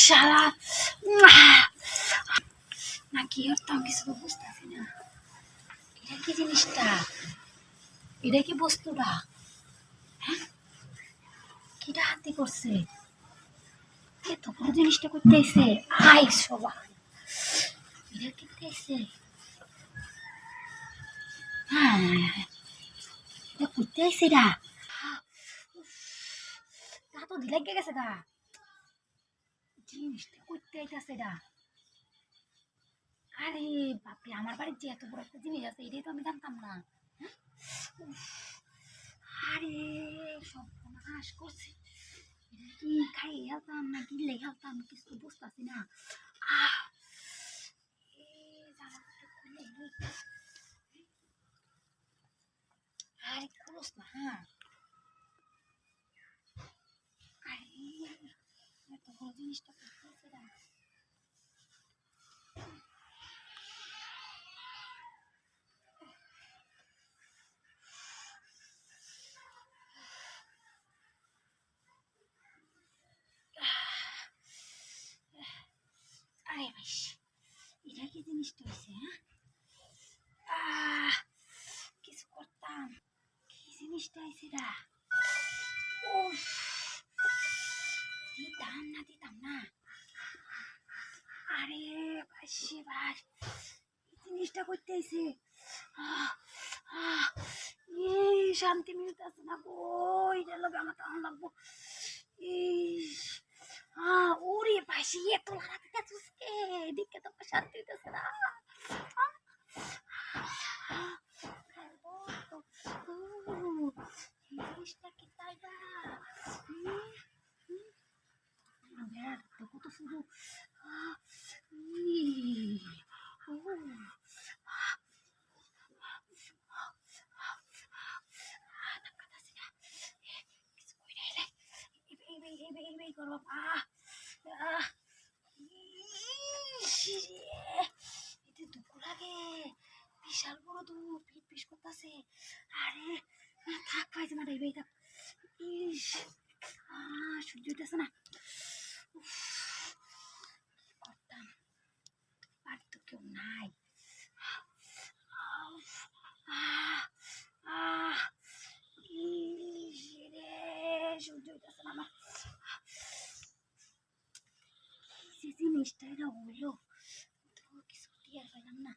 শালা না কি করতাম কিছু তো বুঝতেছি না। এটা কি জিনিসটা? এটা কি বস্তুটা? হ্যাঁ, কিটা হাতি করছে? এত বড় জিনিসটা করতে আইছে। আই সবাই এটা কি করতে? হ্যাঁ, এটা করতে আইছে এটা। তা তো দিলে গেছে গা। জিনিসটা করতে আইতাছে এটা। আরে বাপরে, আমার বাড়ির যে এত বড় একটা জিনিস আছে এটাই তো আমি জানতাম না। হ্যাঁ? উফ, আরে সর্বনাশ করছে। এটা কি খাই হেলতাম না গিলে হেলতাম কিছু তো বুঝতেছি না। আহ জামাটা খুলে আরে খুলস না। হ্যাঁ, আরে এত বড় জিনিসটা করতেছে না। আরে ভাই, এটা কি জিনিসটা হয়েছে? হ্যাঁ, কিছু করতাম। কি জিনিসটা হয়েছে এটা? উফ, দিতাম না দিতাম না। আরে ভাই ভাই, এই জিনিসটা করতে আইছে। আহ, আহ, এই শান্তি মিলতেছে না গো। এটার লগে আমার তখন লাগবো। ইস, ওরে পাশে এত লাগাতে গেছিস কে? এদিকে তো আমার শান্তি হইতেছে না। এই জিনিসটা কি তাই না? দেখো তো শুধু বিশাল বড় দুধ পিট পিস করতেছে। আরে থাক পাইছে না ডাইবে থাক। ইস, সহ্য হইতেছে না। করতাম, বাড়ি তো কেউ নাই। সহ্য হইতেছে না আমার। জিনিসটা এটা হইলো তো কিছু টিয়ার পাইলাম না।